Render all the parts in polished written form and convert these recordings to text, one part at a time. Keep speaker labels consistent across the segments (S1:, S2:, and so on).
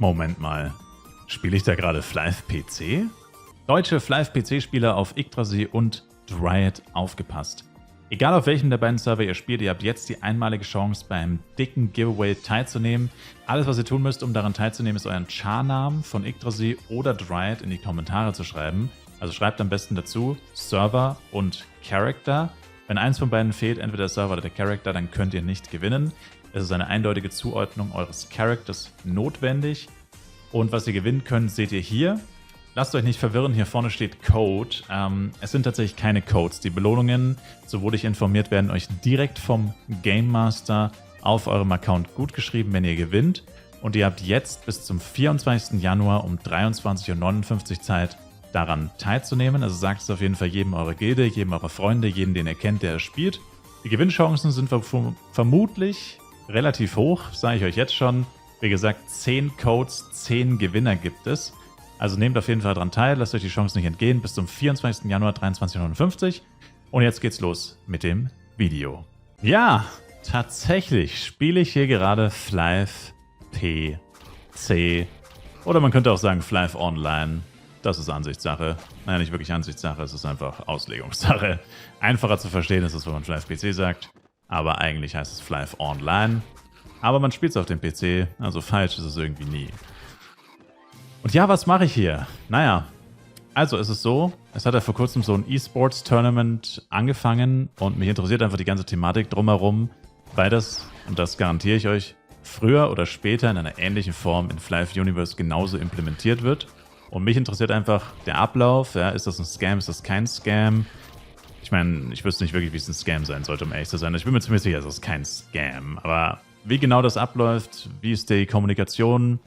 S1: Moment mal. Spiele ich da gerade Flyve PC? Deutsche Flyve PC-Spieler auf Yggdrasil und Dryad, aufgepasst. Egal auf welchem der beiden Server ihr spielt, ihr habt jetzt die einmalige Chance, beim dicken Giveaway teilzunehmen. Alles, was ihr tun müsst, um daran teilzunehmen, ist euren Char-Namen von Yggdrasil oder Dryad in die Kommentare zu schreiben. Also schreibt am besten dazu Server und Character. Wenn eins von beiden fehlt, entweder der Server oder der Character, dann könnt ihr nicht gewinnen. Es ist eine eindeutige Zuordnung eures Charakters notwendig. Und was ihr gewinnen könnt, seht ihr hier. Lasst euch nicht verwirren, hier vorne steht Code. Es sind tatsächlich keine Codes. Die Belohnungen, so wurde ich informiert, werden euch direkt vom Game Master auf eurem Account gutgeschrieben, wenn ihr gewinnt. Und ihr habt jetzt bis zum 24. Januar um 23:59 Uhr Zeit, daran teilzunehmen. Also sagt es auf jeden Fall jedem eurer Gilde, jedem eurer Freunde, jeden, den ihr kennt, der spielt. Die Gewinnchancen sind vermutlich relativ hoch, sage ich euch jetzt schon. Wie gesagt, 10 Codes, 10 Gewinner gibt es. Also nehmt auf jeden Fall daran teil, lasst euch die Chance nicht entgehen. Bis zum 24. Januar 23:59 Uhr. Und jetzt geht's los mit dem Video. Ja, tatsächlich spiele ich hier gerade Flyve PC. Oder man könnte auch sagen Flyve Online. Das ist Ansichtssache. Naja, nicht wirklich Ansichtssache, es ist einfach Auslegungssache. Einfacher zu verstehen ist es, wenn man Flyve PC sagt. Aber eigentlich heißt es Flyve Online. Aber man spielt es auf dem PC, also falsch ist es irgendwie nie. Und ja, was mache ich hier? Naja, also es ist so, es hat ja vor kurzem so ein E-Sports-Tournament angefangen und mich interessiert einfach die ganze Thematik drumherum, weil das, und das garantiere ich euch, früher oder später in einer ähnlichen Form in Flyve Universe genauso implementiert wird. Und mich interessiert einfach der Ablauf, ja, ist das ein Scam, ist das kein Scam? Ich meine, ich wüsste nicht wirklich, wie es ein Scam sein sollte, um ehrlich zu sein. Ich bin mir ziemlich sicher, es ist kein Scam, aber wie genau das abläuft, wie ist die Kommunikation,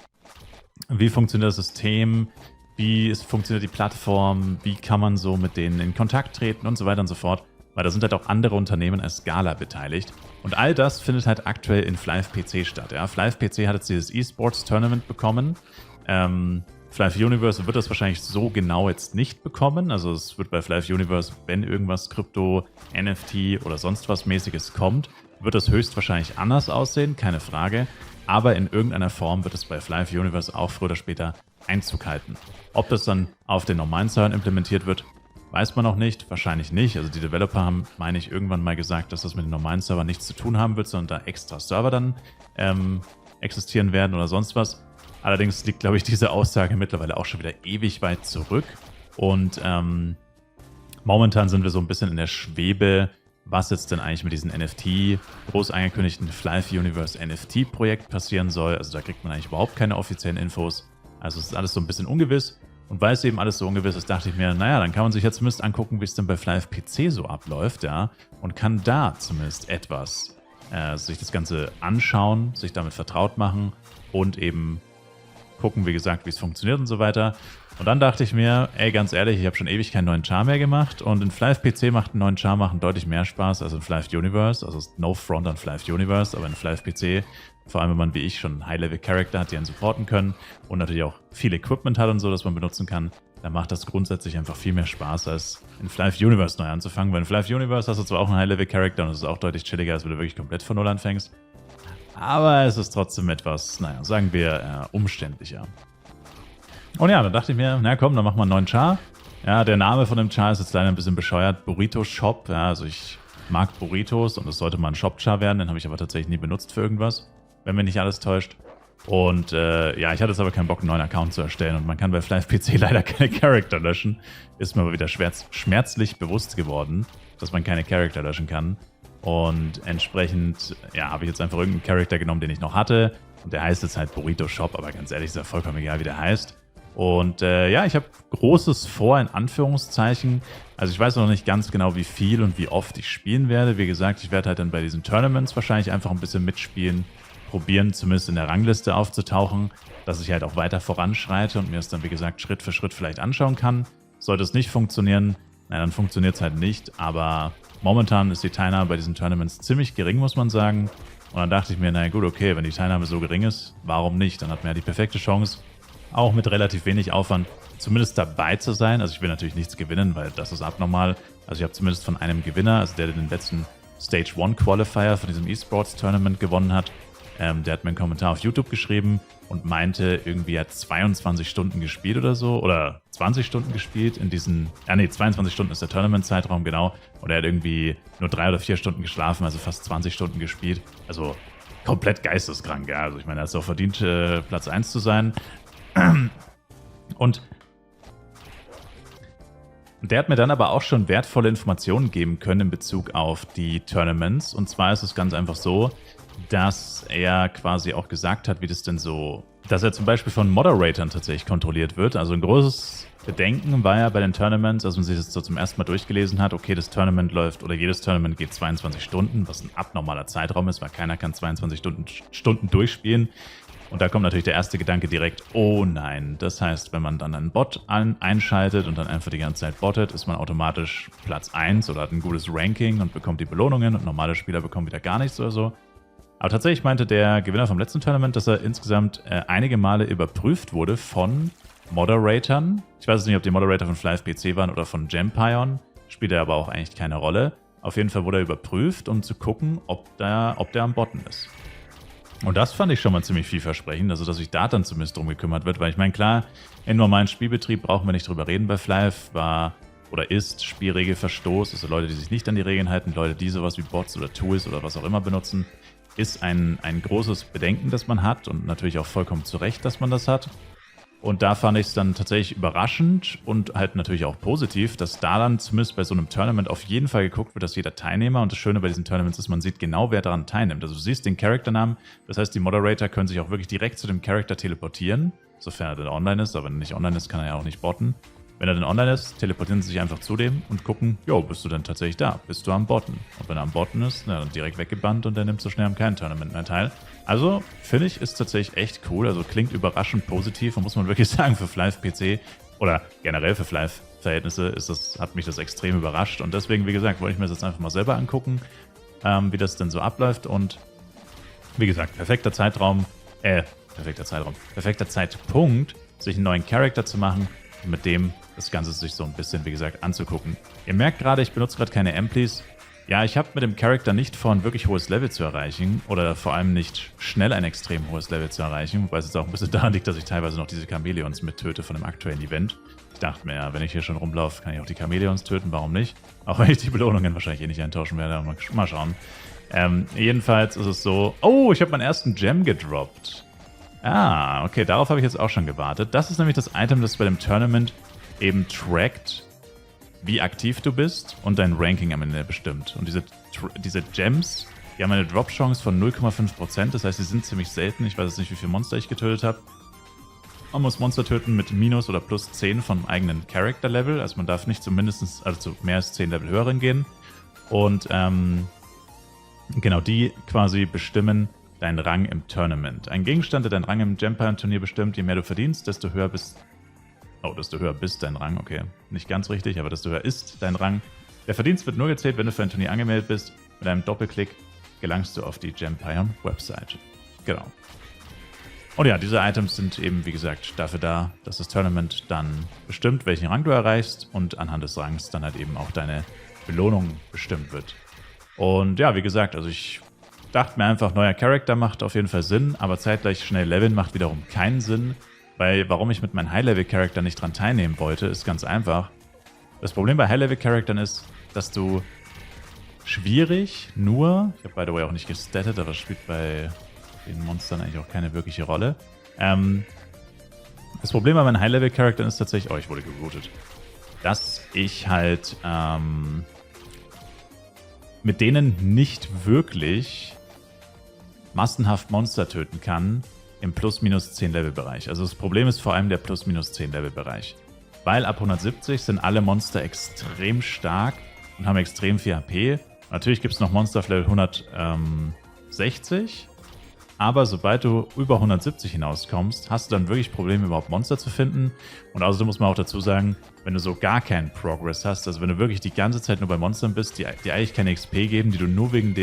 S1: wie funktioniert das System, wie funktioniert die Plattform, wie kann man so mit denen in Kontakt treten und so weiter und so fort. Weil da sind halt auch andere Unternehmen als Scala beteiligt. Und all das findet halt aktuell in Flyve PC statt. Ja? Flyve PC hat jetzt dieses E-Sports-Tournament bekommen. Flyve Universe wird das wahrscheinlich so genau jetzt nicht bekommen. Also es wird bei Flyve Universe, wenn irgendwas Krypto, NFT oder sonst was Mäßiges kommt, wird das höchstwahrscheinlich anders aussehen, keine Frage. Aber in irgendeiner Form wird es bei Flyve Universe auch früher oder später Einzug halten. Ob das dann auf den normalen Servern implementiert wird, weiß man noch nicht. Wahrscheinlich nicht. Also die Developer haben, meine ich, irgendwann mal gesagt, dass das mit den normalen Servern nichts zu tun haben wird, sondern da extra Server dann existieren werden oder sonst was. Allerdings liegt, glaube ich, diese Aussage mittlerweile auch schon wieder ewig weit zurück. Und momentan sind wir so ein bisschen in der Schwebe, was jetzt denn eigentlich mit diesem NFT, groß angekündigten Flyve Universe NFT-Projekt passieren soll. Also da kriegt man eigentlich überhaupt keine offiziellen Infos. Also es ist alles so ein bisschen ungewiss. Und weil es eben alles so ungewiss ist, dachte ich mir, naja, dann kann man sich jetzt zumindest angucken, wie es denn bei Flyve PC so abläuft, ja. Und kann da zumindest etwas sich das Ganze anschauen, sich damit vertraut machen und eben gucken, wie gesagt, wie es funktioniert und so weiter. Und dann dachte ich mir, ey, ganz ehrlich, ich habe schon ewig keinen neuen Char mehr gemacht und in Flyve PC macht einen neuen Char machen deutlich mehr Spaß als in Flyve Universe. Also no front an Flyve Universe, aber in Flyve PC, vor allem wenn man wie ich schon High-Level-Charakter hat, die einen supporten können und natürlich auch viel Equipment hat und so, das man benutzen kann, dann macht das grundsätzlich einfach viel mehr Spaß, als in Flyve Universe neu anzufangen. Weil in Flyve Universe hast du zwar auch einen High-Level-Charakter und es ist auch deutlich chilliger, als wenn du wirklich komplett von Null anfängst. Aber es ist trotzdem etwas, naja, sagen wir, umständlicher. Und ja, dann dachte ich mir, na komm, dann machen wir einen neuen Char. Ja, der Name von dem Char ist jetzt leider ein bisschen bescheuert. Burrito Shop. Ja, also ich mag Burritos und es sollte mal ein Shop-Char werden. Den habe ich aber tatsächlich nie benutzt für irgendwas, wenn mich nicht alles täuscht. Und ja, ich hatte jetzt aber keinen Bock, einen neuen Account zu erstellen. Und man kann bei Flyve PC leider keine Charakter löschen. Ist mir aber wieder schmerzlich bewusst geworden, dass man keine Charakter löschen kann. Und entsprechend, ja, habe ich jetzt einfach irgendeinen Charakter genommen, den ich noch hatte. Und der heißt jetzt halt Burrito Shop, aber ganz ehrlich, ist ja vollkommen egal, wie der heißt. Und ja, ich habe Großes vor, in Anführungszeichen. Also ich weiß noch nicht ganz genau, wie viel und wie oft ich spielen werde. Wie gesagt, ich werde halt dann bei diesen Tournaments wahrscheinlich einfach ein bisschen mitspielen, probieren zumindest in der Rangliste aufzutauchen, dass ich halt auch weiter voranschreite und mir es dann, wie gesagt, Schritt für Schritt vielleicht anschauen kann. Sollte es nicht funktionieren, na, dann funktioniert es halt nicht. Aber momentan ist die Teilnahme bei diesen Tournaments ziemlich gering, muss man sagen. Und dann dachte ich mir, naja gut, okay, wenn die Teilnahme so gering ist, warum nicht? Dann hat man ja die perfekte Chance, auch mit relativ wenig Aufwand zumindest dabei zu sein. Also ich will natürlich nichts gewinnen, weil das ist abnormal. Also ich habe zumindest von einem Gewinner, also der den letzten Stage 1 Qualifier von diesem E-Sports Tournament gewonnen hat, Der hat mir einen Kommentar auf YouTube geschrieben und meinte, irgendwie er hat 22 Stunden gespielt oder so. Oder 20 Stunden gespielt in diesen... 22 Stunden ist der Tournament-Zeitraum, genau. Und er hat irgendwie nur 3 oder 4 Stunden geschlafen, also fast 20 Stunden gespielt. Also komplett geisteskrank, ja. Also ich meine, er hat es auch verdient, Platz 1 zu sein. Und der hat mir dann aber auch schon wertvolle Informationen geben können in Bezug auf die Tournaments. Und zwar ist es ganz einfach so, dass er quasi auch gesagt hat, wie das denn so, dass er zum Beispiel von Moderatoren tatsächlich kontrolliert wird. Also ein großes Bedenken war ja bei den Tournaments, als man sich das so zum ersten Mal durchgelesen hat, okay, das Tournament läuft oder jedes Tournament geht 22 Stunden, was ein abnormaler Zeitraum ist, weil keiner kann 22 Stunden durchspielen. Und da kommt natürlich der erste Gedanke direkt, oh nein. Das heißt, wenn man dann einen Bot einschaltet und dann einfach die ganze Zeit bottet, ist man automatisch Platz 1 oder hat ein gutes Ranking und bekommt die Belohnungen und normale Spieler bekommen wieder gar nichts oder so. Aber tatsächlich meinte der Gewinner vom letzten Tournament, dass er insgesamt einige Male überprüft wurde von Moderatoren. Ich weiß jetzt nicht, ob die Moderator von FlyFPC waren oder von Gempion. Spielt er aber auch eigentlich keine Rolle. Auf jeden Fall wurde er überprüft, um zu gucken, ob der am Botten ist. Und das fand ich schon mal ziemlich vielversprechend, also dass sich da dann zumindest drum gekümmert wird, weil ich meine, klar, im normalen Spielbetrieb brauchen wir nicht drüber reden bei Flyf, war oder ist Spielregelverstoß, also Leute, die sich nicht an die Regeln halten, Leute, die sowas wie Bots oder Tools oder was auch immer benutzen, ist ein großes Bedenken, das man hat und natürlich auch vollkommen zu Recht, dass man das hat. Und da fand ich es dann tatsächlich überraschend und halt natürlich auch positiv, dass da dann zumindest bei so einem Tournament auf jeden Fall geguckt wird, dass jeder Teilnehmer, und das Schöne bei diesen Tournaments ist, man sieht genau, wer daran teilnimmt. Also du siehst den Charakternamen, das heißt, die Moderator können sich auch wirklich direkt zu dem Charakter teleportieren, sofern er dann online ist, aber wenn er nicht online ist, kann er ja auch nicht botten. Wenn er dann online ist, teleportieren sie sich einfach zu dem und gucken, jo, bist du denn tatsächlich da? Bist du am Botten? Und wenn er am Botten ist, na, dann direkt weggebannt und der nimmt so schnell am keinen Tournament mehr teil. Also, finde ich, ist tatsächlich echt cool. Also klingt überraschend positiv und muss man wirklich sagen, für FlyFPC oder generell für Flyf-Verhältnisse hat mich das extrem überrascht. Und deswegen, wie gesagt, wollte ich mir das jetzt einfach mal selber angucken, wie das denn so abläuft. Und wie gesagt, perfekter Zeitpunkt, sich einen neuen Charakter zu machen und mit dem das Ganze sich so ein bisschen, wie gesagt, anzugucken. Ihr merkt gerade, ich benutze gerade keine Amplis. Ja, ich habe mit dem Charakter nicht vor, ein wirklich hohes Level zu erreichen oder vor allem nicht schnell ein extrem hohes Level zu erreichen, wobei es jetzt auch ein bisschen daran liegt, dass ich teilweise noch diese Chamäleons mittöte von dem aktuellen Event. Ich dachte mir, ja, wenn ich hier schon rumlaufe, kann ich auch die Chamäleons töten, warum nicht? Auch wenn ich die Belohnungen wahrscheinlich eh nicht eintauschen werde, mal schauen. Jedenfalls ist es so, oh, ich habe meinen ersten Gem gedroppt. Ah, okay, darauf habe ich jetzt auch schon gewartet. Das ist nämlich das Item, das bei dem Tournament eben trackt, wie aktiv du bist und dein Ranking am Ende bestimmt. Und diese Gems, die haben eine Drop-Chance von 0,5%, das heißt, sie sind ziemlich selten. Ich weiß jetzt nicht, wie viele Monster ich getötet habe. Man muss Monster töten mit minus oder plus 10 vom eigenen Character-Level, also man darf nicht also zu mehr als 10 Level höheren gehen. Und genau, die quasi bestimmen deinen Rang im Tournament. Ein Gegenstand, der deinen Rang im Gempion-Turnier bestimmt, je mehr du verdienst, desto höher bist dein Rang, okay. Nicht ganz richtig, aber desto höher ist dein Rang. Der Verdienst wird nur gezählt, wenn du für ein Turnier angemeldet bist. Mit einem Doppelklick gelangst du auf die Gempion-Webseite. Genau. Und ja, diese Items sind eben, wie gesagt, dafür da, dass das Tournament dann bestimmt, welchen Rang du erreichst und anhand des Rangs dann halt eben auch deine Belohnung bestimmt wird. Und ja, wie gesagt, also ich dachte mir einfach, neuer Charakter macht auf jeden Fall Sinn, aber zeitgleich schnell leveln macht wiederum keinen Sinn. Weil, warum ich mit meinen High-Level-Charakter nicht dran teilnehmen wollte, ist ganz einfach. Das Problem bei High-Level-Charaktern ist, dass du schwierig nur, ich habe by the way auch nicht gestattet, aber das spielt bei den Monstern eigentlich auch keine wirkliche Rolle. Das Problem bei meinen High-Level-Charaktern ist tatsächlich, oh, ich wurde geroutet, dass ich halt mit denen nicht wirklich massenhaft Monster töten kann, im Plus-Minus-10-Level-Bereich. Also das Problem ist vor allem der Plus-Minus-10-Level-Bereich. Weil ab 170 sind alle Monster extrem stark und haben extrem viel HP. Natürlich gibt es noch Monster auf Level 160, aber sobald du über 170 hinauskommst, hast du dann wirklich Probleme, überhaupt Monster zu finden. Und außerdem muss man auch dazu sagen, wenn du so gar keinen Progress hast, also wenn du wirklich die ganze Zeit nur bei Monstern bist, die eigentlich keine XP geben, die du nur wegen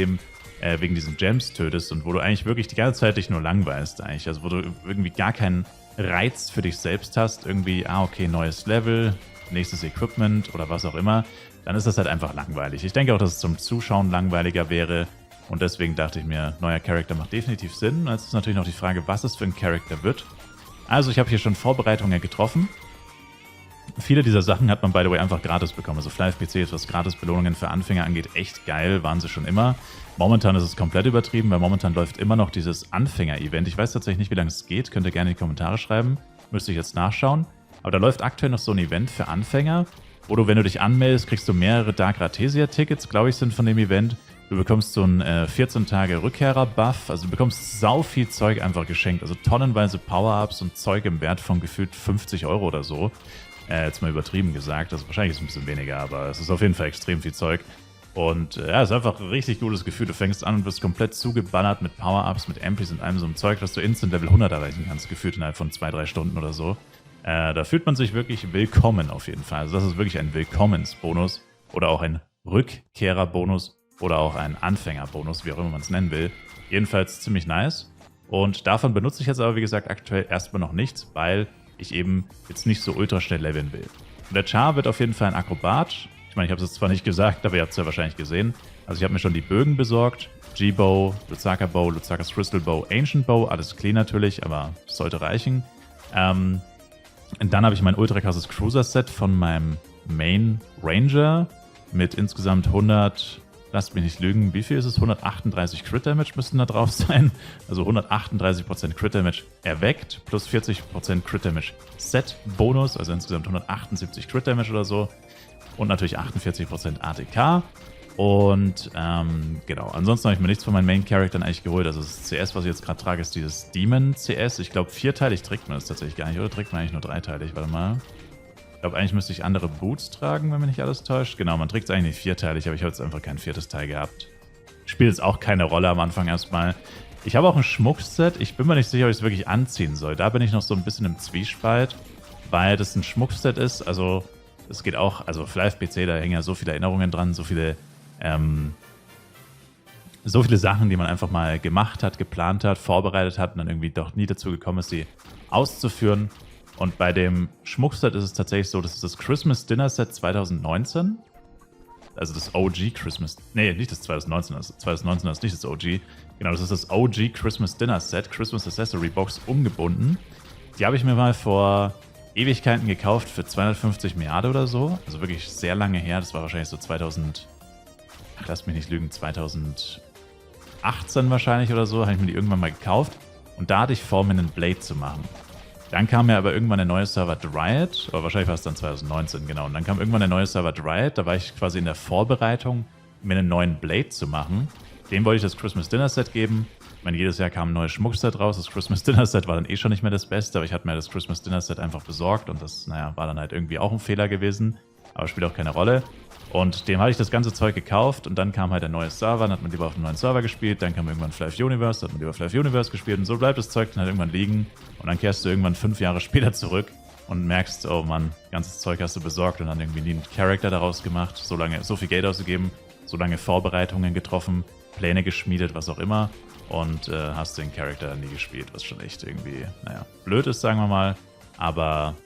S1: diesen Gems tötest und wo du eigentlich wirklich die ganze Zeit dich nur langweilst eigentlich, also wo du irgendwie gar keinen Reiz für dich selbst hast, irgendwie, okay, neues Level, nächstes Equipment oder was auch immer, dann ist das halt einfach langweilig. Ich denke auch, dass es zum Zuschauen langweiliger wäre Und deswegen dachte ich mir, neuer Charakter macht definitiv Sinn. Jetzt ist natürlich noch die Frage, was es für ein Charakter wird. Also ich habe hier schon Vorbereitungen getroffen. Viele dieser Sachen hat man, by the way, einfach gratis bekommen. Also Fly PC ist, was Gratis-Belohnungen für Anfänger angeht, echt geil. Waren sie schon immer. Momentan ist es komplett übertrieben, weil momentan läuft immer noch dieses Anfänger-Event. Ich weiß tatsächlich nicht, wie lange es geht. Könnt ihr gerne in die Kommentare schreiben. Müsste ich jetzt nachschauen. Aber da läuft aktuell noch so ein Event für Anfänger, wo du, wenn du dich anmeldest, kriegst du mehrere Dark Ratesia-Tickets, glaube ich, sind von dem Event. Du bekommst so einen 14-Tage-Rückkehrer-Buff. Also du bekommst sau viel Zeug einfach geschenkt. Also tonnenweise Power-Ups und Zeug im Wert von gefühlt 50 € oder so. Jetzt mal übertrieben gesagt. Also wahrscheinlich ist es ein bisschen weniger, aber es ist auf jeden Fall extrem viel Zeug. Und ja, es ist einfach ein richtig gutes Gefühl. Du fängst an und wirst komplett zugeballert mit Power-Ups, mit Amplis und allem so einem Zeug, dass du instant Level 100 erreichen kannst, gefühlt innerhalb von 2-3 Stunden oder so. Da fühlt man sich wirklich willkommen auf jeden Fall. Also das ist wirklich ein Willkommensbonus oder auch ein Rückkehrerbonus oder auch ein Anfängerbonus, wie auch immer man es nennen will. Jedenfalls ziemlich nice. Und davon benutze ich jetzt aber, wie gesagt, aktuell erstmal noch nichts, weil ich eben jetzt nicht so ultra schnell leveln will. Und der Char wird auf jeden Fall ein Akrobat. Ich meine, ich habe es zwar nicht gesagt, aber ihr habt es ja wahrscheinlich gesehen. Also ich habe mir schon die Bögen besorgt. G-Bow, Lutzaka Bow, Lutzakas Crystal Bow, Ancient Bow. Alles clean natürlich, aber es sollte reichen. Und dann habe ich mein ultra krasses Cruiser-Set von meinem Main Ranger mit insgesamt 100, lasst mich nicht lügen, wie viel ist es? 138 Crit Damage müssten da drauf sein. Also 138% Crit Damage erweckt plus 40% Crit Damage Set Bonus, also insgesamt 178 Crit Damage oder so. Und natürlich 48% ATK. Und genau, ansonsten habe ich mir nichts von meinen Main-Charaktern eigentlich geholt. Also das CS, was ich jetzt gerade trage, ist dieses Demon-CS. Ich glaube, 4-teilig trägt man das tatsächlich gar nicht. Oder trägt man eigentlich nur 3-teilig? Warte mal. Ich glaube, eigentlich müsste ich andere Boots tragen, wenn mich nicht alles täuscht. Genau, man trägt es eigentlich nicht 4-teilig, aber ich habe jetzt einfach kein 4. Teil gehabt. Spielt jetzt auch keine Rolle am Anfang erstmal. Ich habe auch ein Schmuckset. Ich bin mir nicht sicher, ob ich es wirklich anziehen soll. Da bin ich noch so ein bisschen im Zwiespalt, weil das ein Schmuckset ist. Also es geht auch, also Fly PC, da hängen ja so viele Erinnerungen dran, so viele Sachen, die man einfach mal gemacht hat, geplant hat, vorbereitet hat und dann irgendwie doch nie dazu gekommen ist, sie auszuführen. Und bei dem Schmuckset ist es tatsächlich so, das ist das Christmas Dinner Set 2019. Also das OG Christmas... Nee, nicht das 2019. Das 2019 ist nicht das OG. Genau, das ist das OG Christmas Dinner Set, Christmas Accessory Box, umgebunden. Die habe ich mir mal vor Ewigkeiten gekauft für 250 Milliarden oder so. Also wirklich sehr lange her. Das war wahrscheinlich so 2000... Ach, lass mich nicht lügen, 2018 wahrscheinlich oder so, habe ich mir die irgendwann mal gekauft. Und da hatte ich vor, mir einen Blade zu machen. Dann kam ja aber irgendwann der neue Server Dryad, oder wahrscheinlich war es dann 2019, genau. Und dann kam irgendwann der neue Server Dryad, da war ich quasi in der Vorbereitung, mir einen neuen Blade zu machen. Dem wollte ich das Christmas Dinner Set geben. Ich meine, jedes Jahr kam ein neues Schmuckset raus. Das Christmas Dinner Set war dann eh schon nicht mehr das Beste, aber ich hatte mir das Christmas Dinner Set einfach besorgt und das, naja, war dann halt irgendwie auch ein Fehler gewesen. Aber spielt auch keine Rolle. Und dem habe ich das ganze Zeug gekauft und dann kam halt der neue Server, dann hat man lieber auf einem neuen Server gespielt, dann kam irgendwann Fly Universe, dann hat man lieber Fly Universe gespielt und so bleibt das Zeug dann halt irgendwann liegen und dann kehrst du irgendwann 5 Jahre später zurück und merkst, oh Mann, ganzes Zeug hast du besorgt und dann irgendwie nie einen Charakter daraus gemacht, so viel Geld ausgegeben, so lange Vorbereitungen getroffen, Pläne geschmiedet, was auch immer und hast den Charakter nie gespielt, was schon echt irgendwie, naja, blöd ist, sagen wir mal, aber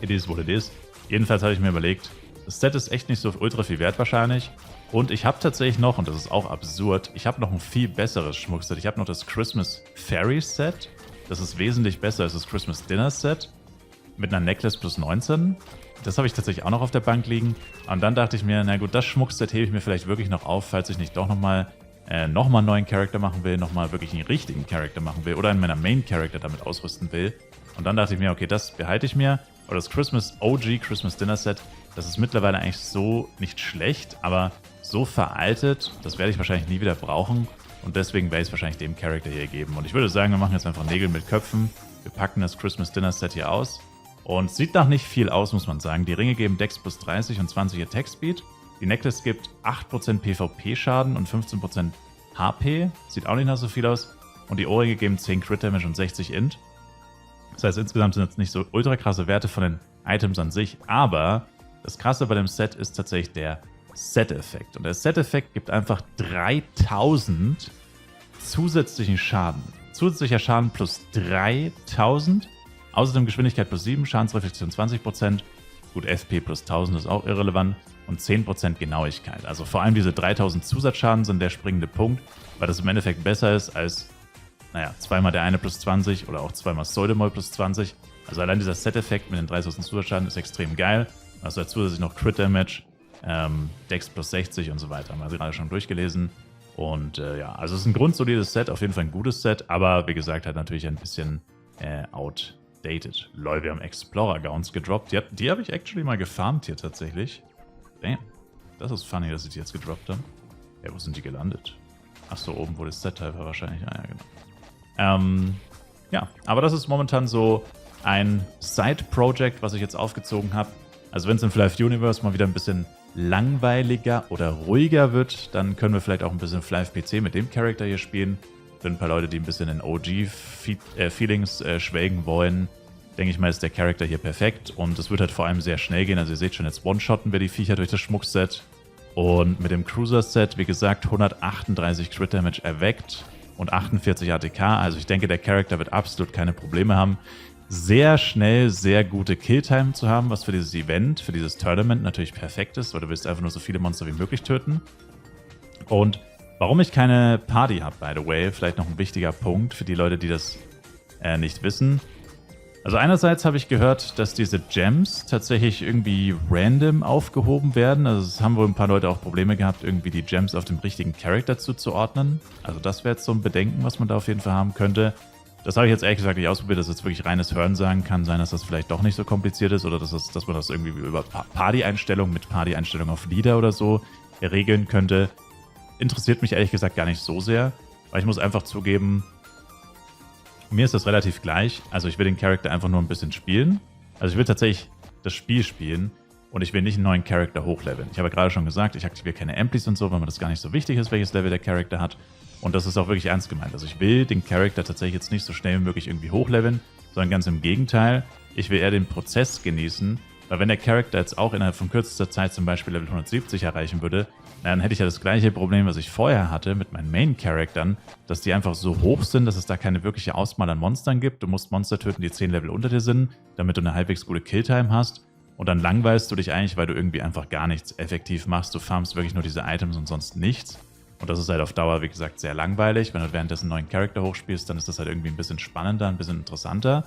S1: it is what it is. Jedenfalls habe ich mir überlegt, das Set ist echt nicht so ultra viel wert wahrscheinlich. Und ich habe tatsächlich noch, und das ist auch absurd, ich habe noch ein viel besseres Schmuckset. Ich habe noch das Christmas Fairy Set. Das ist wesentlich besser als das Christmas Dinner Set. Mit einer Necklace plus 19. Das habe ich tatsächlich auch noch auf der Bank liegen. Und dann dachte ich mir, na gut, das Schmuckset hebe ich mir vielleicht wirklich noch auf, falls ich nicht doch nochmal einen neuen Charakter machen will, nochmal wirklich einen richtigen Charakter machen will oder einen meiner Main Charakter damit ausrüsten will. Und dann dachte ich mir, okay, das behalte ich mir. Aber das OG Christmas Dinner Set, das ist mittlerweile eigentlich so nicht schlecht, aber so veraltet, das werde ich wahrscheinlich nie wieder brauchen. Und deswegen werde ich es wahrscheinlich dem Charakter hier geben. Und ich würde sagen, wir machen jetzt einfach Nägel mit Köpfen. Wir packen das Christmas Dinner Set hier aus. Und sieht nach nicht viel aus, muss man sagen. Die Ringe geben Dex plus 30 und 20 Attack Speed. Die Necklace gibt 8% PvP-Schaden und 15% HP. Sieht auch nicht nach so viel aus. Und die Ohrringe geben 10 Crit Damage und 60 Int. Das heißt, insgesamt sind jetzt nicht so ultra krasse Werte von den Items an sich, aber das Krasse bei dem Set ist tatsächlich der Set-Effekt. Und der Set-Effekt gibt einfach 3000 zusätzlichen Schaden. Zusätzlicher Schaden plus 3000, außerdem Geschwindigkeit plus 7, Schadensreflexion 20% Gut, FP plus 1000 ist auch irrelevant. Und 10% Genauigkeit. Also vor allem diese 3000 Zusatzschaden sind der springende Punkt, weil das im Endeffekt besser ist als, naja, zweimal der eine plus 20 oder auch zweimal Pseudomol plus 20. Also allein dieser Set-Effekt mit den 3000 Zusatzschaden ist extrem geil. Also dazu zusätzlich noch Crit Damage, Dex plus 60 und so weiter. Haben wir gerade schon durchgelesen. Und ja, also es ist ein grundsolides Set, auf jeden Fall ein gutes Set, aber wie gesagt, halt natürlich ein bisschen outdated. Lol, wir haben Explorer-Gowns gedroppt. Die habe ich actually mal gefarmt hier tatsächlich. Damn, das ist funny, dass sie die jetzt gedroppt haben. Ja, wo sind die gelandet? Achso, oben wo das Set-Type war wahrscheinlich. Ah ja, genau. Ja, aber das ist momentan so ein Side-Project, was ich jetzt aufgezogen habe. Also wenn es in Flive Universe mal wieder ein bisschen langweiliger oder ruhiger wird, dann können wir vielleicht auch ein bisschen Flive PC mit dem Charakter hier spielen. Für ein paar Leute, die ein bisschen in OG-Feelings schwelgen wollen, denke ich mal, ist der Charakter hier perfekt. Und es wird halt vor allem sehr schnell gehen. Also ihr seht schon, jetzt one-shotten wir die Viecher durch das Schmuckset. Und mit dem Cruiser-Set, wie gesagt, 138 Crit-Damage erweckt und 48 ATK. Also ich denke, der Charakter wird absolut keine Probleme haben, sehr schnell sehr gute Killtime zu haben, was für dieses Event, für dieses Tournament natürlich perfekt ist, weil du willst einfach nur so viele Monster wie möglich töten. Und warum ich keine Party habe, by the way, vielleicht noch ein wichtiger Punkt für die Leute, die das nicht wissen. Also einerseits habe ich gehört, dass diese Gems tatsächlich irgendwie random aufgehoben werden. Also es haben wohl ein paar Leute auch Probleme gehabt, irgendwie die Gems auf dem richtigen Charakter zuzuordnen. Also das wäre jetzt so ein Bedenken, was man da auf jeden Fall haben könnte. Das habe ich jetzt ehrlich gesagt nicht ausprobiert, dass jetzt wirklich reines Hörensagen kann sein, dass das vielleicht doch nicht so kompliziert ist oder dass man das irgendwie über Party-Einstellungen mit Party-Einstellungen auf Leader oder so regeln könnte. Interessiert mich ehrlich gesagt gar nicht so sehr, weil ich muss einfach zugeben, mir ist das relativ gleich. Also ich will den Charakter einfach nur ein bisschen spielen. Also ich will tatsächlich das Spiel spielen und ich will nicht einen neuen Charakter hochleveln. Ich habe ja gerade schon gesagt, ich aktiviere keine Amplis und so, weil mir das gar nicht so wichtig ist, welches Level der Charakter hat. Und das ist auch wirklich ernst gemeint. Also ich will den Charakter tatsächlich jetzt nicht so schnell wie möglich irgendwie hochleveln, sondern ganz im Gegenteil. Ich will eher den Prozess genießen, weil wenn der Charakter jetzt auch innerhalb von kürzester Zeit zum Beispiel Level 170 erreichen würde, dann hätte ich ja das gleiche Problem, was ich vorher hatte mit meinen Main-Charaktern, dass die einfach so hoch sind, dass es da keine wirkliche Auswahl an Monstern gibt. Du musst Monster töten, die 10 Level unter dir sind, damit du eine halbwegs gute Killtime hast. Und dann langweilst du dich eigentlich, weil du irgendwie einfach gar nichts effektiv machst. Du farmst wirklich nur diese Items und sonst nichts. Und das ist halt auf Dauer, wie gesagt, sehr langweilig. Wenn du währenddessen einen neuen Charakter hochspielst, dann ist das halt irgendwie ein bisschen spannender, ein bisschen interessanter.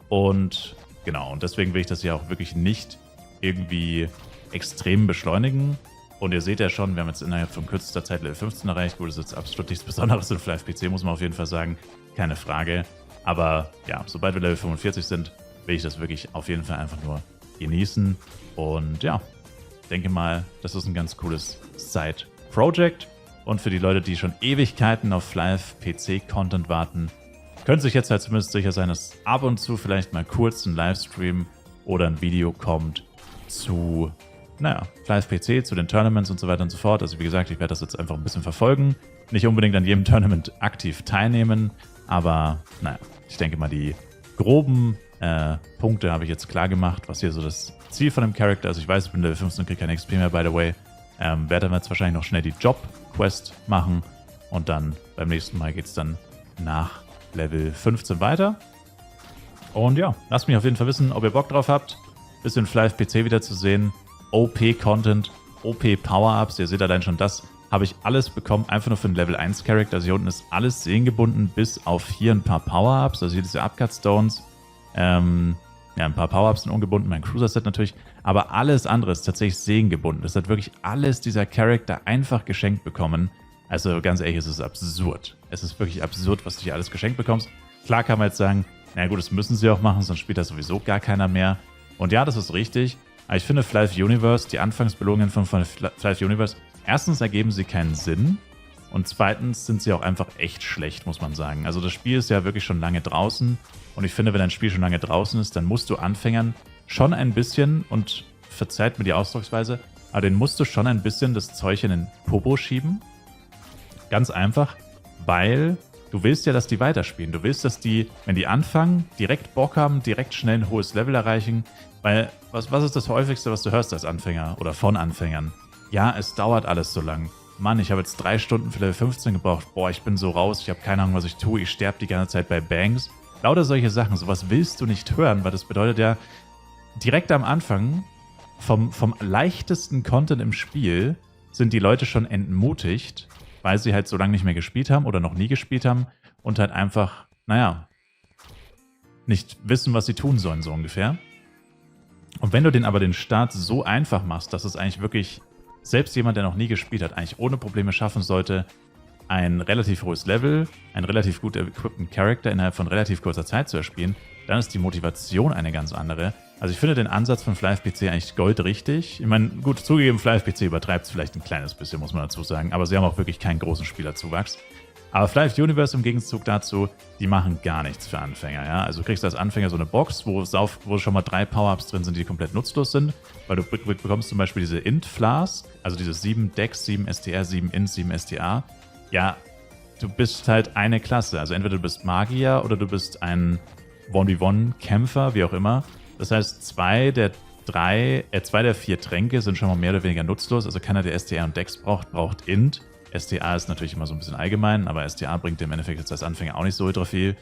S1: Und genau, und deswegen will ich das hier auch wirklich nicht irgendwie extrem beschleunigen. Und ihr seht ja schon, wir haben jetzt innerhalb von kürzester Zeit Level 15 erreicht. Gut, das ist jetzt absolut nichts Besonderes in Flive PC, muss man auf jeden Fall sagen. Keine Frage. Aber ja, sobald wir Level 45 sind, will ich das wirklich auf jeden Fall einfach nur genießen. Und ja, denke mal, das ist ein ganz cooles Side-Project. Und für die Leute, die schon Ewigkeiten auf Flive PC-Content warten, können sich jetzt halt zumindest sicher sein, dass ab und zu vielleicht mal kurz ein Livestream oder ein Video kommt zu, naja, Flive PC, zu den Tournaments und so weiter und so fort. Also wie gesagt, ich werde das jetzt einfach ein bisschen verfolgen. Nicht unbedingt an jedem Tournament aktiv teilnehmen, aber naja, ich denke mal, die groben Punkte habe ich jetzt klar gemacht, was hier so das Ziel von dem Charakter ist. Ich weiß, ich bin Level 15 und kriege kein XP mehr, by the way. Werde dann jetzt wahrscheinlich noch schnell die Job-Quest machen und dann beim nächsten Mal geht es dann nach Level 15 weiter. Und ja, lasst mich auf jeden Fall wissen, ob ihr Bock drauf habt, bisschen Flive PC wieder zu sehen. OP-Content, OP-Power-Ups, ihr seht allein schon, das habe ich alles bekommen, einfach nur für einen Level 1 Charakter. Also hier unten ist alles sehengebunden, bis auf hier ein paar Power-Ups, also hier diese Upcut-Stones. Ja, ein paar Power-Ups sind ungebunden, mein Cruiser-Set natürlich, aber alles andere ist tatsächlich sehengebunden. Das hat wirklich alles dieser Charakter einfach geschenkt bekommen. Also ganz ehrlich, es ist absurd. Es ist wirklich absurd, was du hier alles geschenkt bekommst. Klar kann man jetzt sagen, na gut, das müssen sie auch machen, sonst spielt das sowieso gar keiner mehr. Und ja, das ist richtig. Aber ich finde Flive Universe, die Anfangsbelohnungen von Flive Universe, erstens ergeben sie keinen Sinn und zweitens sind sie auch einfach echt schlecht, muss man sagen. Also das Spiel ist ja wirklich schon lange draußen und ich finde, wenn ein Spiel schon lange draußen ist, dann musst du Anfängern schon ein bisschen, und verzeiht mir die Ausdrucksweise, aber den musst du schon ein bisschen das Zeug in den Popo schieben. Ganz einfach, weil du willst ja, dass die weiterspielen. Du willst, dass die, wenn die anfangen, direkt Bock haben, direkt schnell ein hohes Level erreichen. Weil, was ist das häufigste, was du hörst als Anfänger oder von Anfängern? Ja, es dauert alles so lang. Mann, ich habe jetzt 3 Stunden für Level 15 gebraucht. Boah, ich bin so raus, ich habe keine Ahnung, was ich tue. Ich sterbe die ganze Zeit bei Bangs. Lauter solche Sachen, sowas willst du nicht hören, weil das bedeutet ja, direkt am Anfang vom leichtesten Content im Spiel sind die Leute schon entmutigt, weil sie halt so lange nicht mehr gespielt haben oder noch nie gespielt haben und halt einfach, naja, nicht wissen, was sie tun sollen, so ungefähr. Und wenn du den Start so einfach machst, dass es eigentlich wirklich selbst jemand, der noch nie gespielt hat, eigentlich ohne Probleme schaffen sollte, ein relativ hohes Level, einen relativ gut equippten Charakter innerhalb von relativ kurzer Zeit zu erspielen, dann ist die Motivation eine ganz andere. Also ich finde den Ansatz von FlyFPC eigentlich goldrichtig. Ich meine, gut, zugegeben, FlyFPC übertreibt es vielleicht ein kleines bisschen, muss man dazu sagen, aber sie haben auch wirklich keinen großen Spielerzuwachs. Aber Flive Universe im Gegenzug dazu, die machen gar nichts für Anfänger. Ja? Also du kriegst als Anfänger so eine Box, wo schon mal 3 Power-Ups drin sind, die komplett nutzlos sind, weil du bekommst zum Beispiel diese Int-Flask, also diese 7 Dex, 7 STR, 7 Int, 7 STA. Ja, du bist halt eine Klasse. Also entweder du bist Magier oder du bist ein 1v1-Kämpfer, wie auch immer. Das heißt, 2 der 4 Tränke sind schon mal mehr oder weniger nutzlos. Also keiner, der STR und Dex braucht Int. STA ist natürlich immer so ein bisschen allgemein, aber STA bringt im Endeffekt jetzt als Anfänger auch nicht so ultra viel.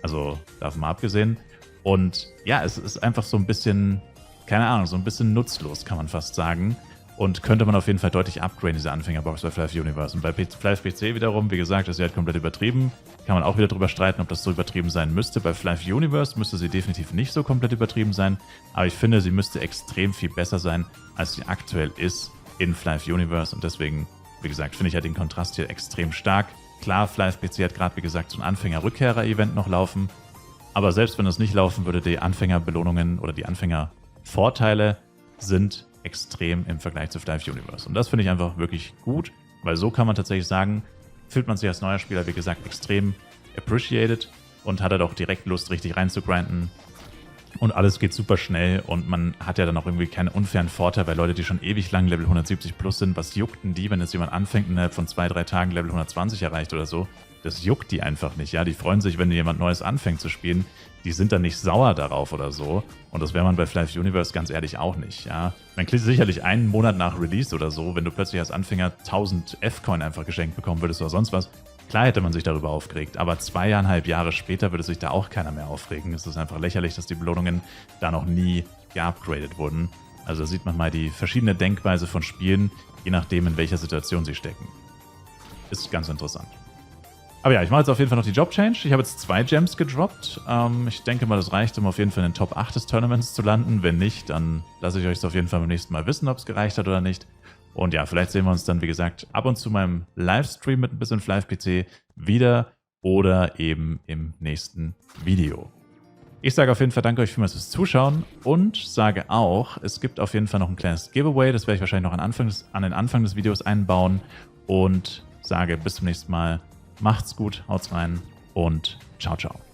S1: Also davon mal abgesehen. Und ja, es ist einfach so ein bisschen, keine Ahnung, so ein bisschen nutzlos, kann man fast sagen. Und könnte man auf jeden Fall deutlich upgraden, diese Anfängerbox bei Flive Universe. Und bei Flive PC wiederum, wie gesagt, ist sie halt komplett übertrieben. Kann man auch wieder drüber streiten, ob das so übertrieben sein müsste. Bei Flive Universe müsste sie definitiv nicht so komplett übertrieben sein. Aber ich finde, sie müsste extrem viel besser sein, als sie aktuell ist in Flive Universe. Und deswegen, wie gesagt, finde ich halt den Kontrast hier extrem stark. Klar, Flive PC hat gerade, wie gesagt, so ein Anfänger-Rückkehrer-Event noch laufen. Aber selbst wenn das nicht laufen würde, die Anfängerbelohnungen oder die Anfängervorteile sind extrem im Vergleich zu Flive Universe. Und das finde ich einfach wirklich gut, weil so kann man tatsächlich sagen, fühlt man sich als neuer Spieler, wie gesagt, extrem appreciated und hat halt auch direkt Lust, richtig reinzugrinden. Und alles geht super schnell und man hat ja dann auch irgendwie keinen unfairen Vorteil, weil Leute, die schon ewig lang Level 170 plus sind, was juckten die, wenn jetzt jemand anfängt und innerhalb von 2-3 Tagen Level 120 erreicht oder so? Das juckt die einfach nicht, ja. Die freuen sich, wenn jemand Neues anfängt zu spielen. Die sind dann nicht sauer darauf oder so. Und das wäre man bei Flive Universe ganz ehrlich auch nicht, ja. Man kriegt sicherlich einen Monat nach Release oder so, wenn du plötzlich als Anfänger 1000 F-Coin einfach geschenkt bekommen würdest oder sonst was. Klar hätte man sich darüber aufgeregt, aber 2,5 Jahre später würde sich da auch keiner mehr aufregen. Es ist einfach lächerlich, dass die Belohnungen da noch nie geupgradet wurden. Also da sieht man mal die verschiedene Denkweise von Spielen, je nachdem, in welcher Situation sie stecken. Ist ganz interessant. Aber ja, ich mache jetzt auf jeden Fall noch die Job-Change. Ich habe jetzt 2 Gems gedroppt. Ich denke mal, das reicht, um auf jeden Fall in den Top 8 des Tournaments zu landen. Wenn nicht, dann lasse ich euch das auf jeden Fall beim nächsten Mal wissen, ob es gereicht hat oder nicht. Und ja, vielleicht sehen wir uns dann, wie gesagt, ab und zu meinem Livestream mit ein bisschen FlivePC wieder oder eben im nächsten Video. Ich sage auf jeden Fall danke euch vielmals fürs Zuschauen und sage auch, es gibt auf jeden Fall noch ein kleines Giveaway. Das werde ich wahrscheinlich noch an den Anfang des Videos einbauen und sage bis zum nächsten Mal. Macht's gut, haut's rein und ciao, ciao.